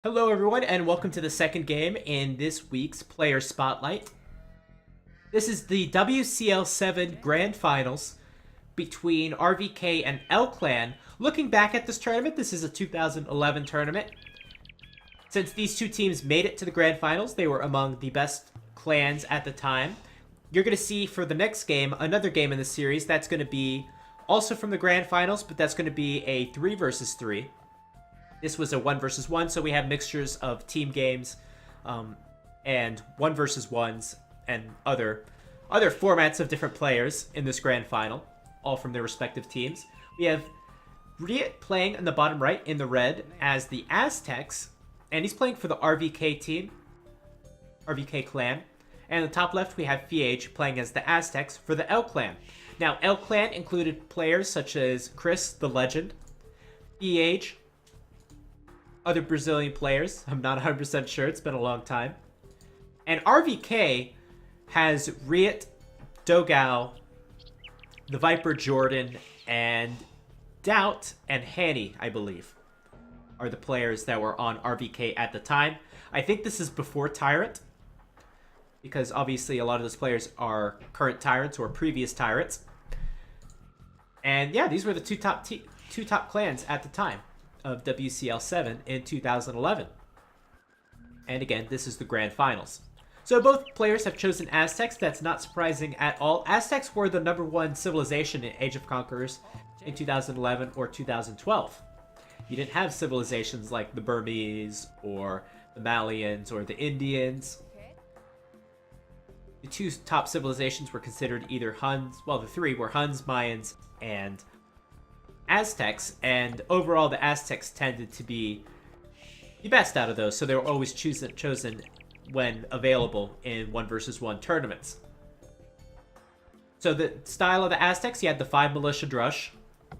Hello everyone and welcome to the second game in this week's Player Spotlight. This is the WCL7 GrandFinals between RVK and L-Clan. Looking back at this tournament, this is a 2011 tournament. Since these two teams made it to the GrandFinals, they were among the best clans at the time. You're going to see for the next game, another game in the series that's going to be also from the GrandFinals, but that's going to be a 3 versus 3. This was a 1 versus 1, so we have mixtures of team games and 1 versus 1s and other formats of different players in this grand final, all from their respective teams. We have RiuT playing in the bottom right in the red as the Aztecs, and he's playing for the RVK team, RVK clan. And in the top left, we have FeAge playing as the Aztecs for the L clan. Now, L clan included players such as Chris, the Legend, FeAge, other Brazilian players. I'm not 100% sure. It's been a long time. And RVK has RiuT, Dogao, the Viper Jordan, and Doubt and Hanny, I believe, are the players that were on RVK at the time. I think this is before Tyrant, because obviously a lot of those players are current Tyrants or previous Tyrants. And yeah, these were the two top clans at the time of WCL7 in 2011. And again, this is the grand finals. So both players have chosen Aztecs. That's not surprising at all. Aztecs were the #1 civilization in Age of Conquerors in 2011 or 2012. You didn't have civilizations like the Burmese or the Malians or the Indians. The two top civilizations were considered either Huns, well, the three were Huns, Mayans, and Aztecs, and overall the Aztecs tended to be the best out of those, so they were always chosen when available in 1 versus 1 tournaments. So the style of the Aztecs, you had the 5 militia drush.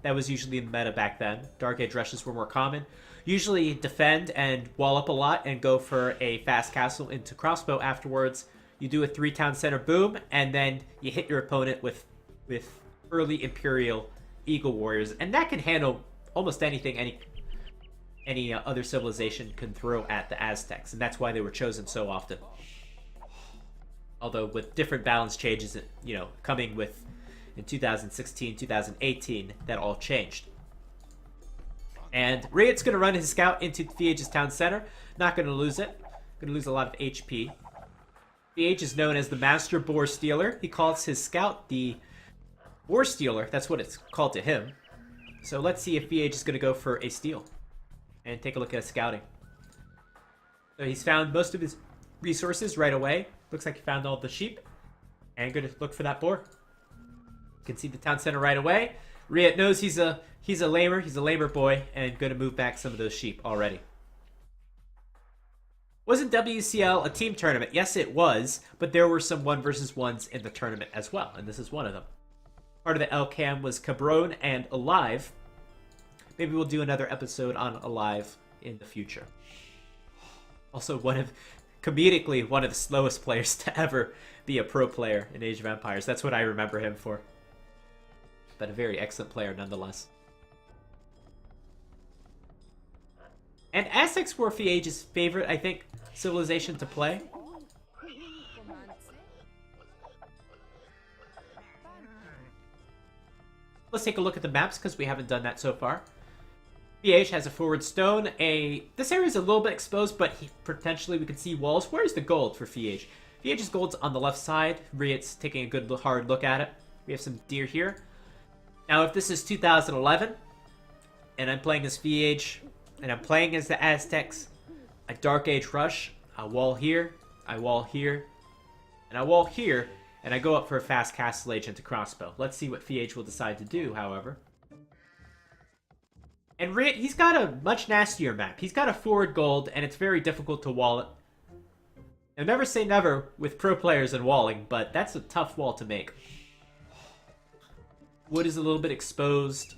That was usually in the meta back then. Dark Age rushes were more common. Usually defend and wall up a lot and go for a fast castle into crossbow afterwards. You do a 3-town center boom, and then you hit your opponent with early Imperial Eagle Warriors, and that can handle almost anything any other civilization can throw at the Aztecs, and that's why they were chosen so often. Although with different balance changes, coming with in 2016, 2018, that all changed. And RiuT's going to run his scout into FeAge's town center. Not going to lose it. Going to lose a lot of HP. FeAge is known as the Master Boar Stealer. He calls his scout the War Stealer. That's what it's called to him. So let's see if FeAge is going to go for a steal. And take a look at his scouting. So he's found most of his resources right away. Looks like he found all the sheep. And going to look for that boar. You can see the town center right away. RiuT knows he's a lamer. He's a lamer boy. And going to move back some of those sheep already. Wasn't WCL a team tournament? Yes, it was. But there were some 1 versus 1s in the tournament as well. And this is one of them. Part of the LCAM was Cabron and Alive. Maybe we'll do another episode on Alive in the future. Also, comedically, one of the slowest players to ever be a pro player in Age of Empires. That's what I remember him for. But a very excellent player nonetheless. And Aztecs were FeAge's favorite, I think, civilization to play. Let's take a look at the maps, because we haven't done that so far. FeAge has a forward stone. This area is a little bit exposed, but potentially we can see walls. Where's the gold for FeAge? FeAge's gold's on the left side. RiuT's taking a good hard look at it. We have some deer here. Now, if this is 2011, and I'm playing as FeAge, and I'm playing as the Aztecs, a Dark Age rush, I wall here, I wall here, and I wall here, and I go up for a fast castle age into crossbow. Let's see what FeAge will decide to do, however. And RiuT, he's got a much nastier map. He's got a forward gold, and it's very difficult to wall it. I'll never say never with pro players and walling, but that's a tough wall to make. Wood is a little bit exposed.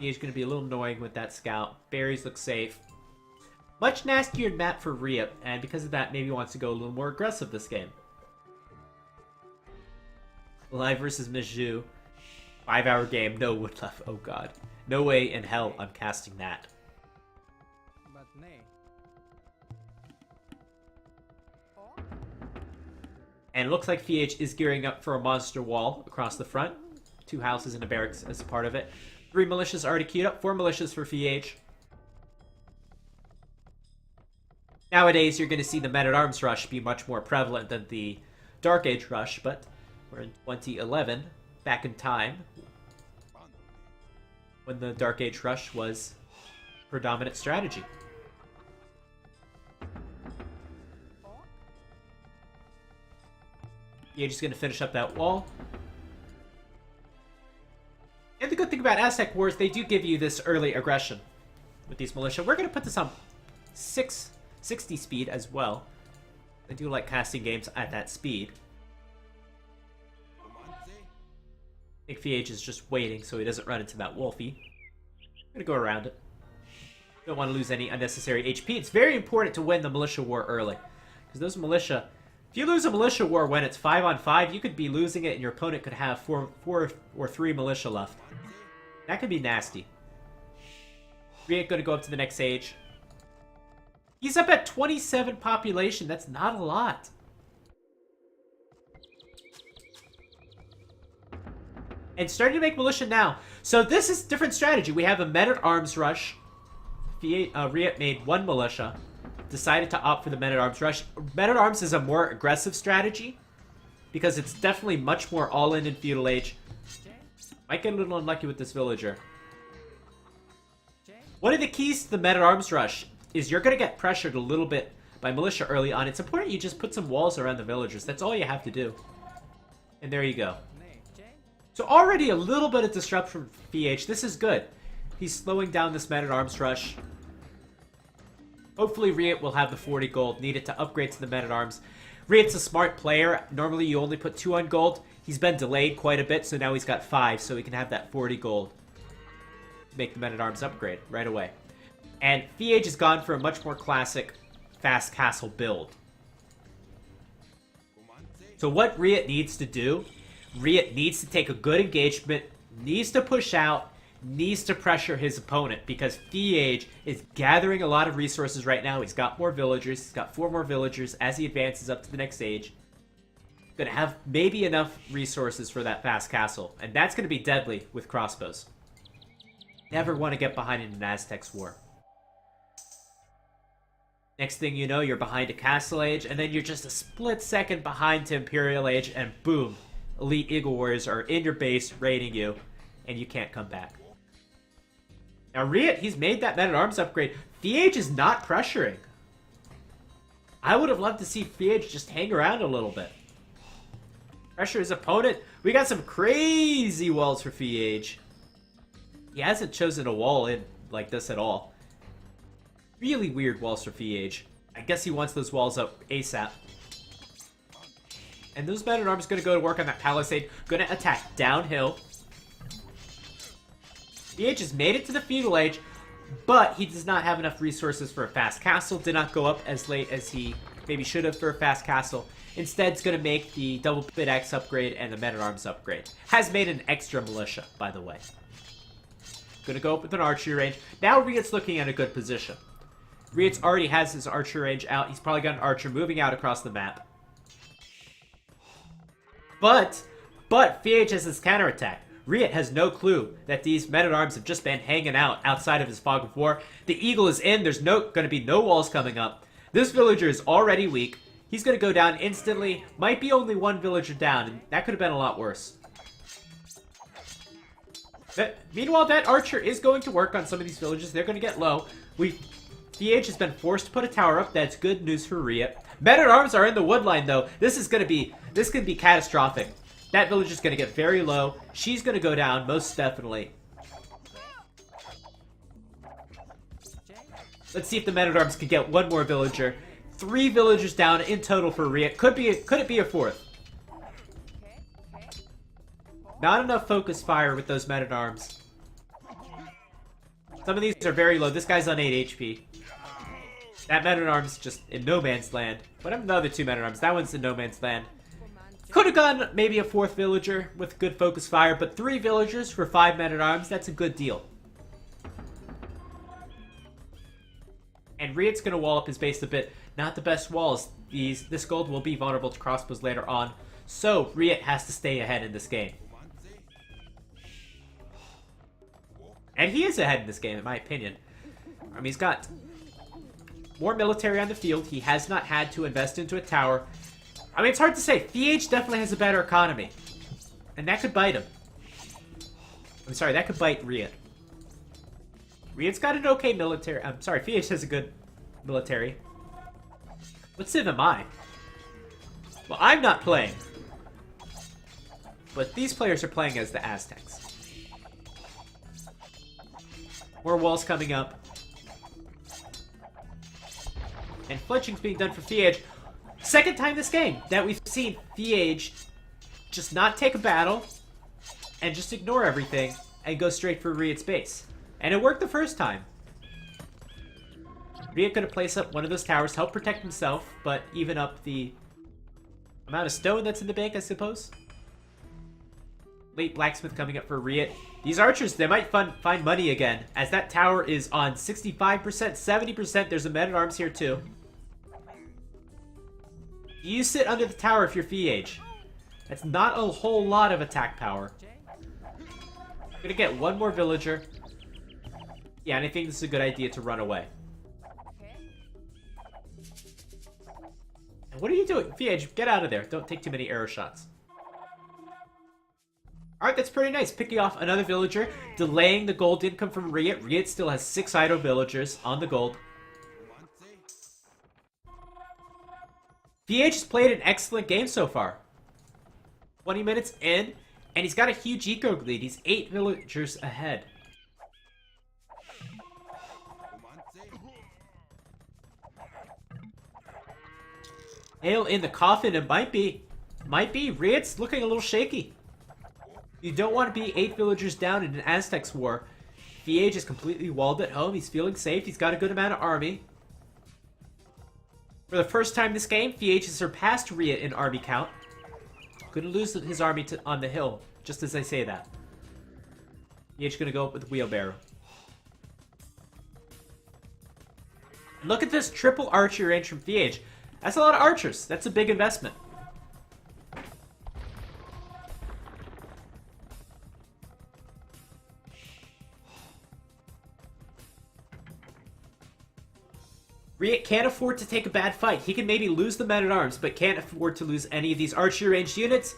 FeAge going to be a little annoying with that scout. Berries look safe. Much nastier map for RiuT, and because of that, maybe he wants to go a little more aggressive this game. Live versus Miju. 5-hour game, no wood left. Oh god. No way in hell I'm casting that. And it looks like FeAge is gearing up for a monster wall across the front. 2 houses and a barracks as a part of it. 3 militias already queued up. 4 militias for FeAge. Nowadays, you're going to see the men-at-arms rush be much more prevalent than the Dark Age rush, but we're in 2011, back in time, when the Dark Age rush was predominant strategy. FeAge is going to finish up that wall. And the good thing about Aztec Wars, they do give you this early aggression with these militia. We're going to put this on 660 speed as well. I do like casting games at that speed. I think FeAge is just waiting so he doesn't run into that Wolfie. I'm going to go around it. Don't want to lose any unnecessary HP. It's very important to win the militia war early. Because those militia... If you lose a militia war when it's 5-on-5, you could be losing it and your opponent could have 4 or 3 militia left. That could be nasty. RiuT going to go up to the next age. He's up at 27 population. That's not a lot. And starting to make militia now. So this is different strategy. We have a men-at-arms rush. RiuT made 1 militia. Decided to opt for the men-at-arms rush. Men-at-arms is a more aggressive strategy because it's definitely much more all-in Feudal Age. Might get a little unlucky with this villager. One of the keys to the men-at-arms rush is you're going to get pressured a little bit by militia early on. It's important you just put some walls around the villagers. That's all you have to do. And there you go. So already a little bit of disruption from FeAge. This is good. He's slowing down this men-at-arms rush. Hopefully RiuT will have the 40 gold needed to upgrade to the men-at-arms. RiuT's a smart player. Normally you only put 2 on gold. He's been delayed quite a bit, so now he's got 5, so he can have that 40 gold to make the men-at-arms upgrade right away. And FeAge has gone for a much more classic fast castle build. So what RiuT needs to do, RiuT needs to take a good engagement, needs to push out, needs to pressure his opponent because FeAge is gathering a lot of resources right now. He's got more villagers. He's got 4 more villagers as he advances up to the next age. Gonna have maybe enough resources for that fast castle, and that's gonna be deadly with crossbows. Never want to get behind in an Aztec's war. Next thing you know, you're behind a Castle Age, and then you're just a split second behind to Imperial Age, and boom, Elite Eagle Warriors are in your base raiding you, and you can't come back. Now RiuT, he's made that men-at-arms upgrade. FeAge is not pressuring. I would have loved to see FeAge just hang around a little bit. Pressure his opponent. We got some crazy walls for FeAge. He hasn't chosen a wall in like this at all. Really weird walls for FeAge. I guess he wants those walls up ASAP. And those men-at-arms going to go to work on that palisade. Going to attack downhill. FeAge has made it to the Feudal Age, but he does not have enough resources for a fast castle. Did not go up as late as he maybe should have for a fast castle. Instead, it's going to make the double bit X upgrade and the men-at-arms upgrade. Has made an extra militia, by the way. Going to go up with an archery range. Now RiuT's looking at a good position. RiuT already has his archer range out. He's probably got an archer moving out across the map. But FeAge has his counterattack. RiuT has no clue that these men-at-arms have just been hanging out outside of his fog of war. The eagle is in. There's going to be no walls coming up. This villager is already weak. He's going to go down instantly. Might be only 1 villager down, and that could have been a lot worse. Meanwhile, that archer is going to work on some of these villages. They're going to get low. FeAge has been forced to put a tower up. That's good news for RiuT. Men-at-arms are in the woodline, though. This could be catastrophic. That villager's going to get very low. She's going to go down, most definitely. Let's see if the men-at-arms can get 1 more villager. 3 villagers down in total for RiuT. Could it be a 4th? Not enough focus fire with those men-at-arms. Some of these are very low. This guy's on 8 HP. That men-at-arms just in no man's land. What happened to the other 2 men-at-arms? That one's in no man's land. Could have gone maybe a 4th villager with good focus fire, but 3 villagers for 5 men-at-arms, that's a good deal. And RiuT's going to wall up his base a bit. Not the best walls. This gold will be vulnerable to crossbows later on. So RiuT has to stay ahead in this game. And he is ahead in this game, in my opinion. I mean, he's got more military on the field. He has not had to invest into a tower. I mean, it's hard to say. FeAge definitely has a better economy. And that could bite him. I'm sorry, that could bite RiuT. RiuT's got an okay military. I'm sorry, FeAge has a good military. What civ am I? Well, I'm not playing. But these players are playing as the Aztecs. More walls coming up. And flinching's being done for FeAge. Second time this game that we've seen FeAge just not take a battle and just ignore everything and go straight for RiuT's base. And it worked the first time. RiuT gonna place up one of those towers to help protect himself, but even up the amount of stone that's in the bank, I suppose. Late blacksmith coming up for RiuT. These archers, they might find money again, as that tower is on 65%, 70%. There's a men-at-arms here too. You sit under the tower if you're FeAge. That's not a whole lot of attack power. Gonna get one more villager. Yeah, and I think this is a good idea to run away. And what are you doing? FeAge, get out of there. Don't take too many arrow shots. Alright, that's pretty nice. Picking off another villager, delaying the gold income from RiuT. RiuT still has 6 idle villagers on the gold. FeAge has played an excellent game so far. 20 minutes in, and he's got a huge eco lead. He's 8 villagers ahead. Nail in the coffin. It might be. RiuT's looking a little shaky. You don't want to be 8 villagers down in an Aztecs war. FeAge is completely walled at home. He's feeling safe. He's got a good amount of army. For the first time this game, FeAge has surpassed RiuT in army count. Gonna lose his army on the hill, just as I say that. FeAge gonna go up with the wheelbarrow. Look at this triple archer range from FeAge. That's a lot of archers. That's a big investment. RiuT can't afford to take a bad fight. He can maybe lose the men-at-arms, but can't afford to lose any of these archery ranged units.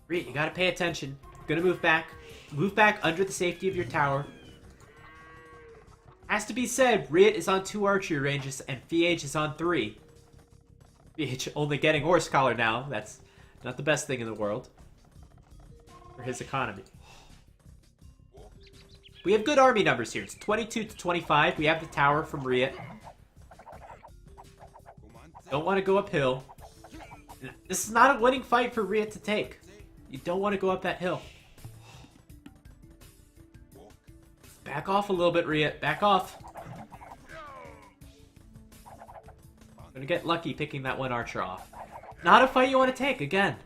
RiuT, you gotta pay attention. Gonna move back. Move back under the safety of your tower. Has to be said, RiuT is on 2 archery ranges, and FeAge is on 3. FeAge only getting horse collar now. That's not the best thing in the world for his economy. We have good army numbers here. It's 22 to 25. We have the tower from RiuT. Don't want to go uphill. This is not a winning fight for RiuT to take. You don't want to go up that hill. Back off a little bit, RiuT. Back off. Gonna get lucky picking that one archer off. Not a fight you want to take, again.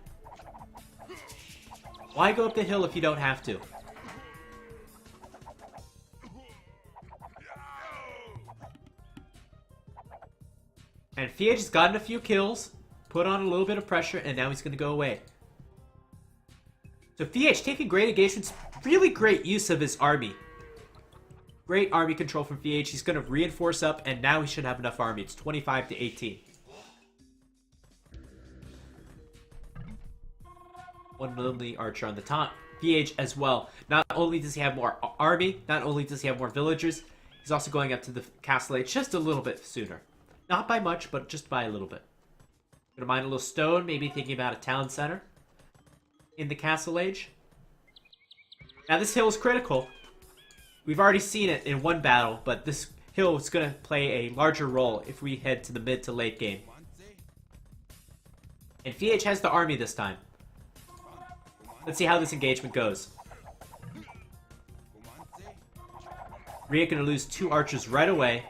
Why go up the hill if you don't have to? And FeAge has gotten a few kills, put on a little bit of pressure, and now he's going to go away. So FeAge taking great engagements, really great use of his army. Great army control from FeAge. He's going to reinforce up, and now he should have enough army. It's 25 to 18. One lonely archer on the top. FeAge as well. Not only does he have more army, not only does he have more villagers, he's also going up to the castle age just a little bit sooner. Not by much, but just by a little bit. Gonna mine a little stone, maybe thinking about a town center in the castle age. Now this hill is critical. We've already seen it in one battle, but this hill is gonna play a larger role if we head to the mid to late game. And FeAge has the army this time. Let's see how this engagement goes. RiuT gonna lose 2 archers right away.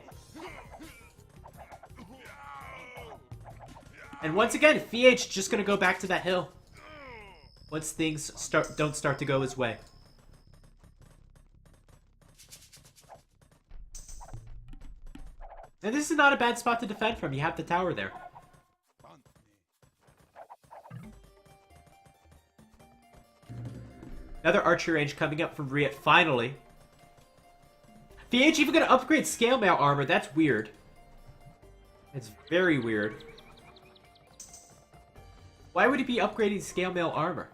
And once again, FeAge just gonna go back to that hill once things don't start to go his way. And this is not a bad spot to defend from. You have the tower there. Another archery range coming up from RiuT finally. FeAge even going to upgrade scale mail armor. That's weird. It's very weird. Why would he be upgrading scale mail armor?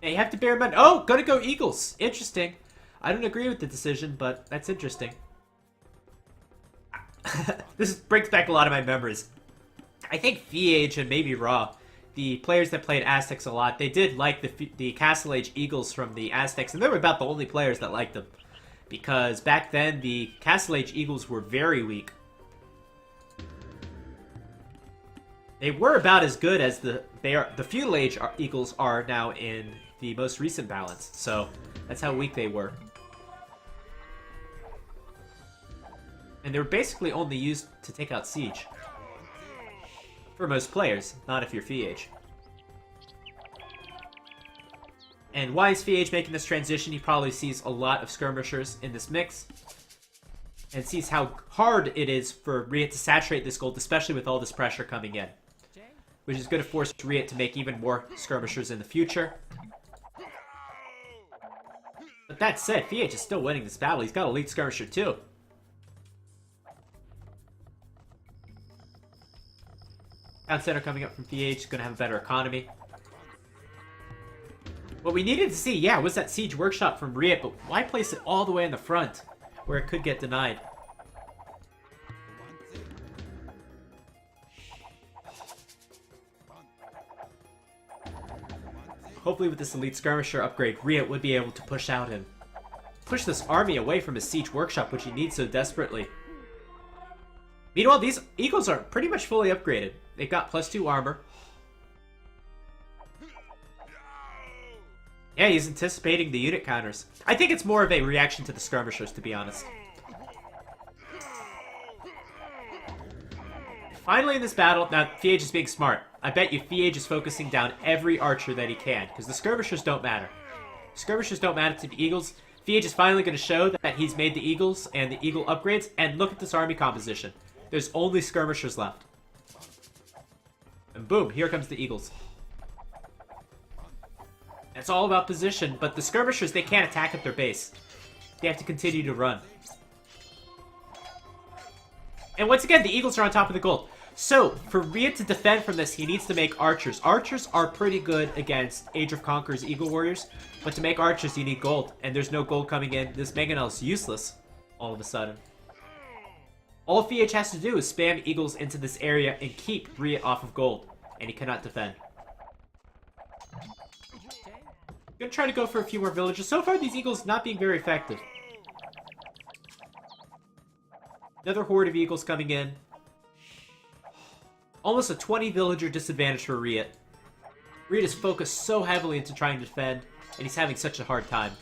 Yeah, you have to bear in mind. Oh, gonna go Eagles. Interesting. I don't agree with the decision, but that's interesting. This brings back a lot of my memories. I think FeAge and maybe Raw, the players that played Aztecs a lot, they did like the Castle Age Eagles from the Aztecs, and they were about the only players that liked them. Because back then, the Castle Age Eagles were very weak. They were about as good as the Feudal Age Eagles are now in the most recent balance. So, that's how weak they were. And they were basically only used to take out Siege. For most players, not if you're FeAge. And why is FeAge making this transition? He probably sees a lot of skirmishers in this mix. And sees how hard it is for RiuT to saturate this gold, especially with all this pressure coming in. Which is going to force RiuT to make even more skirmishers in the future. But that said, FeAge is still winning this battle. He's got a lead skirmisher too. Town center coming up from FeAge, going to have a better economy. What we needed to see, yeah, was that Siege Workshop from RiuT, but why place it all the way in the front, where it could get denied? Hopefully with this Elite Skirmisher upgrade, RiuT would be able to push out and push this army away from his Siege Workshop, which he needs so desperately. Meanwhile, these Eagles are pretty much fully upgraded. They've got +2 armor. Yeah, he's anticipating the unit counters. I think it's more of a reaction to the skirmishers, to be honest. Finally in this battle, now FeAge is being smart. I bet you FeAge is focusing down every archer that he can, because the skirmishers don't matter. Skirmishers don't matter to the Eagles. FeAge is finally going to show that he's made the Eagles and the Eagle upgrades, and look at this army composition. There's only skirmishers left. And boom, here comes the Eagles. It's all about position, but the skirmishers, they can't attack at their base. They have to continue to run. And once again, the Eagles are on top of the gold. So, for RiuT to defend from this, he needs to make archers. Archers are pretty good against Age of Conquerors Eagle Warriors, but to make archers, you need gold. And there's no gold coming in. This Mangonel is useless, all of a sudden. All FeAge has to do is spam Eagles into this area and keep RiuT off of gold. And he cannot defend. Gonna try to go for a few more villages. So far, these Eagles not being very effective. Another horde of Eagles coming in. Almost a 20 villager disadvantage for RiuT. RiuT is focused so heavily into trying to defend, and he's having such a hard time.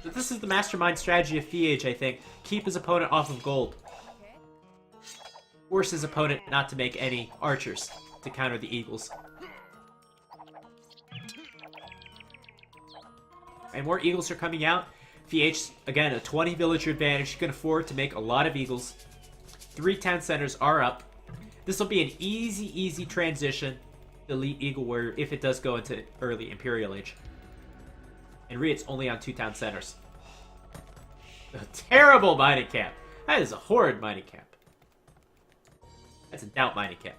But this is the mastermind strategy of FeAge, I think. Keep his opponent off of gold. Force his opponent not to make any archers to counter the Eagles. And more Eagles are coming out. FeAge, again, a 20 villager advantage. He can afford to make a lot of Eagles. 3 town centers are up. This will be an easy transition to Elite Eagle Warrior if it does go into early Imperial Age. And RiuT's only on 2 town centers. A terrible mining camp. That is a horrid mining camp. That's a doubt mining camp.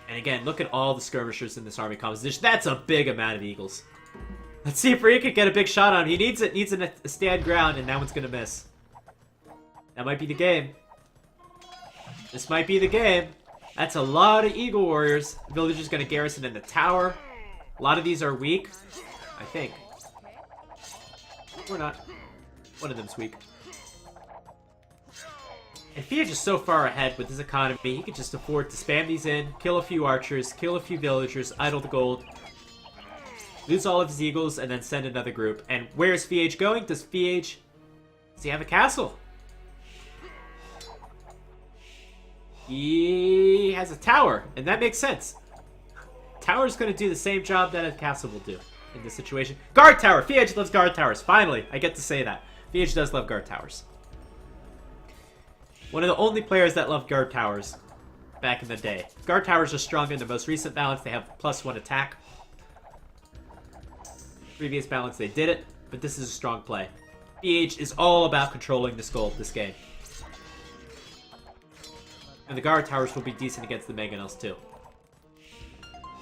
And again, look at all the skirmishers in this army composition. That's a big amount of Eagles. Let's see if RiuT can get a big shot on him. He needs it. Needs a stand ground, and that one's going to miss. That might be the game. This might be the game. That's a lot of Eagle Warriors. The villager's going to garrison in the tower. A lot of these are weak, I think. Or not. One of them's weak. And FeAge is so far ahead with his economy, he could just afford to spam these in, kill a few archers, kill a few villagers, idle the gold, lose all of his eagles, and then send another group. And where is FeAge going? Does he have a castle? He has a tower, and that makes sense. Tower's going to do the same job that a castle will do in this situation. Guard tower! FeAge loves guard towers. Finally, I get to say that. FeAge does love guard towers. One of the only players that loved guard towers back in the day. Guard towers are strong in the most recent balance. They have +1 attack. Previous balance, they did it, but this is a strong play. FeAge is all about controlling this gold this game. And the guard towers will be decent against the mangonels too.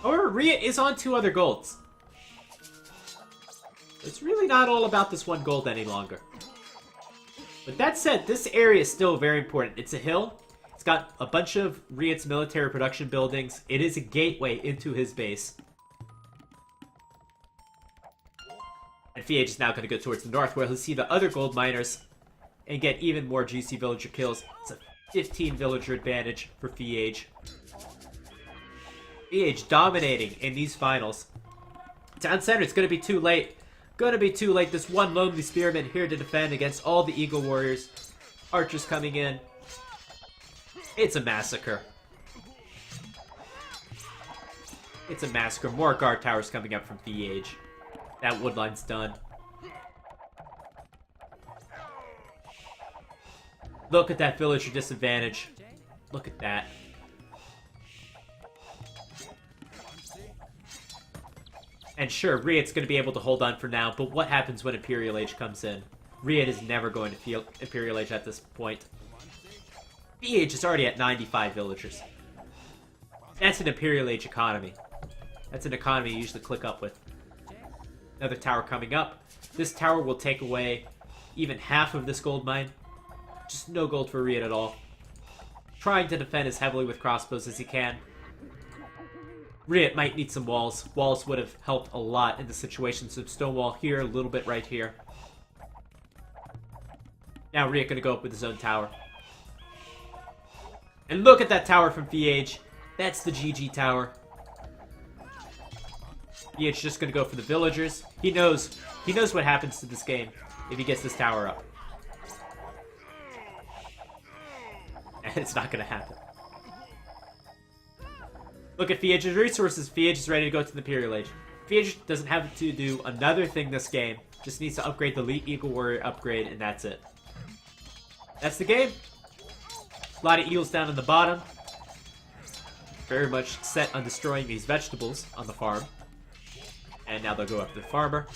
However, RiuT is on 2 other golds. It's really not all about this 1 gold any longer. But that said, this area is still very important. It's a hill. It's got a bunch of RiuT's military production buildings. It is a gateway into his base. And FeAge is now going to go towards the north, where he'll see the other gold miners and get even more juicy villager kills. It's a 15 villager advantage for FeAge. FeAge dominating in these finals. Town center, it's going to be too late. Going to be too late. This one lonely spearman here to defend against all the eagle warriors. Archers coming in. It's a massacre. It's a massacre. More guard towers coming up from FeAge. That wood line's done. Look at that villager disadvantage. Look at that. And sure, RiuT's going to be able to hold on for now, but what happens when Imperial Age comes in? RiuT is never going to feel Imperial Age at this point. FeAge is already at 95 villagers. That's an Imperial Age economy. That's an economy you usually click up with. Another tower coming up. This tower will take away even half of this gold mine. Just no gold for RiuT at all. Trying to defend as heavily with crossbows as he can. RiuT might need some walls. Walls would have helped a lot in the situation. Some stone wall here, a little bit right here. Now RiuT gonna go up with his own tower. And look at that tower from FeAge. That's the GG tower. FeAge just gonna go for the villagers. He knows what happens to this game if he gets this tower up. And it's not gonna happen. Look at FeAge's resources. FeAge is ready to go to the Imperial Age. FeAge doesn't have to do another thing this game. Just needs to upgrade the Elite Eagle Warrior upgrade, and that's it. That's the game. A lot of eagles down in the bottom. Very much set on destroying these vegetables on the farm. And now they'll go up to the farmer.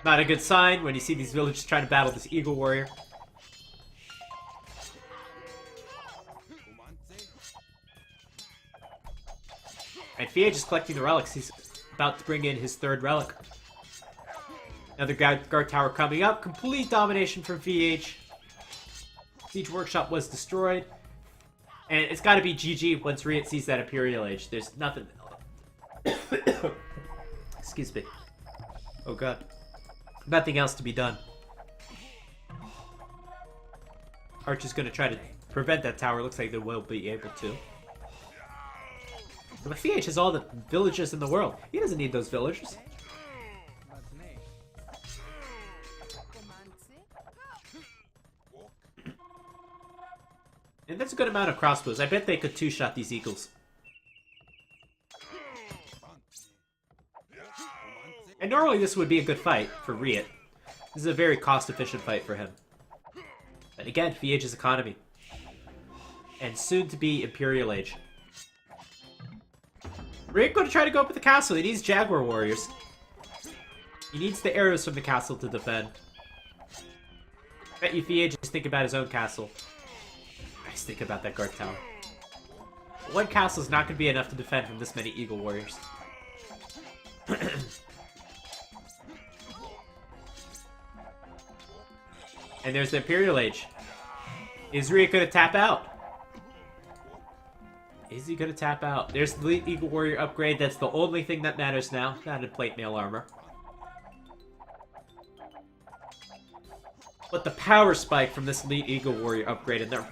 Not a good sign when you see these villagers trying to battle this Eagle Warrior. And FeAge is collecting the relics. He's about to bring in his 3rd relic. Another guard tower coming up. Complete domination from FeAge. Siege Workshop was destroyed. And it's got to be GG once RiuT sees that Imperial Age. There's nothing... Excuse me. Oh god. Nothing else to be done. Archer's going to try to prevent that tower. Looks like they will be able to. But FeAge has all the villagers in the world. He doesn't need those villagers. And that's a good amount of crossbows. I bet they could 2-shot these eagles. And normally this would be a good fight for RiuT. This is a very cost-efficient fight for him. But again, FeAge's economy. And soon to be Imperial Age. RiuT going to try to go up with the castle. He needs Jaguar Warriors. He needs the arrows from the castle to defend. I bet you FeAge is thinking about his own castle. I just think about that guard tower. One castle is not going to be enough to defend from this many Eagle Warriors. And there's the Imperial Age. Is RiuT going to tap out? Is he going to tap out? There's the Elite Eagle Warrior upgrade. That's the only thing that matters now. Not in plate mail armor. But the power spike from this Elite Eagle Warrior upgrade in the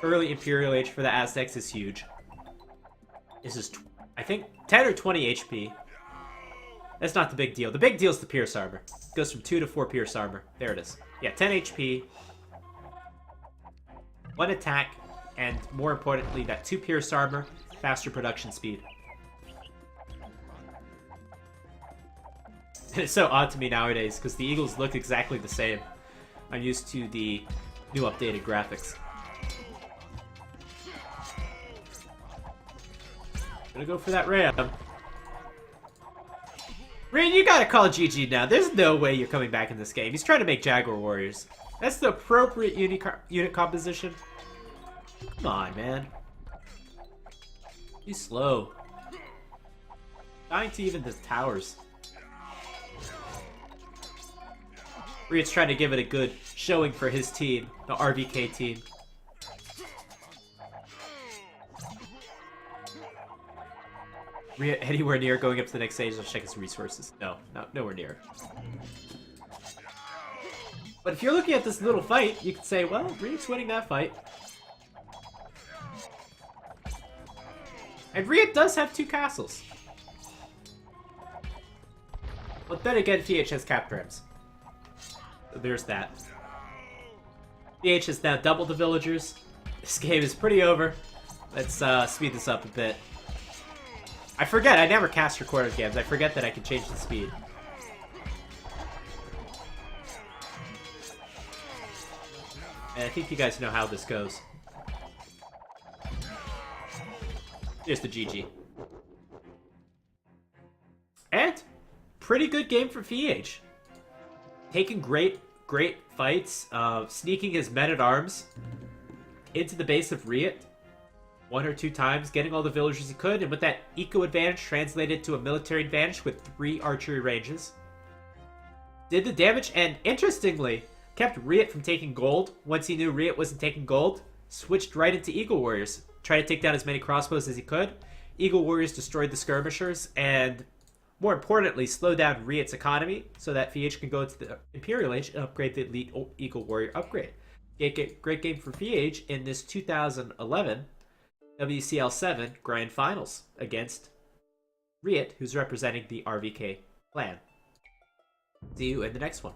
early Imperial Age for the Aztecs is huge. This is, I think, 10 or 20 HP. That's not the big deal. The big deal is the Pierce Armor. It goes from 2 to 4 Pierce Armor. There it is. Yeah, 10 HP. 1 attack. and more importantly, that 2 pierce armor, faster production speed. And it's so odd to me nowadays, because the Eagles look exactly the same. I'm used to the new updated graphics. Gonna go for that ram. Rin, you gotta call GG now. There's no way you're coming back in this game. He's trying to make Jaguar Warriors. That's the appropriate unit composition. Come on, man. He's slow. Dying to even the towers. RiuT's trying to give it a good showing for his team, the RVK team. RiuT anywhere near going up to the next stage? Let's check his resources. No, nowhere near. But if you're looking at this little fight, you could say, well, RiuT's winning that fight. And RiuT does have 2 castles. But then again, FeAge has cap rams. So there's that. FeAge has now doubled the villagers. This game is pretty over. Let's speed this up a bit. I forget, I never cast recorded games. I forget that I can change the speed. And I think you guys know how this goes. Here's the GG. And pretty good game for FeAge. Taking great fights, sneaking his men-at-arms into the base of RiuT 1 or 2 times, getting all the villagers he could, and with that eco advantage translated to a military advantage with 3 archery ranges. Did the damage, and interestingly, kept RiuT from taking gold. Once he knew RiuT wasn't taking gold, switched right into Eagle Warriors. Tried to take down as many crossbows as he could. Eagle Warriors destroyed the skirmishers, and more importantly, slow down RiuT's economy so that FeAge can go into the Imperial Age and upgrade the Elite Eagle Warrior upgrade. Great game for FeAge in this 2011 WCL7 GrandFinals against RiuT, who's representing the RVK clan. See you in the next one.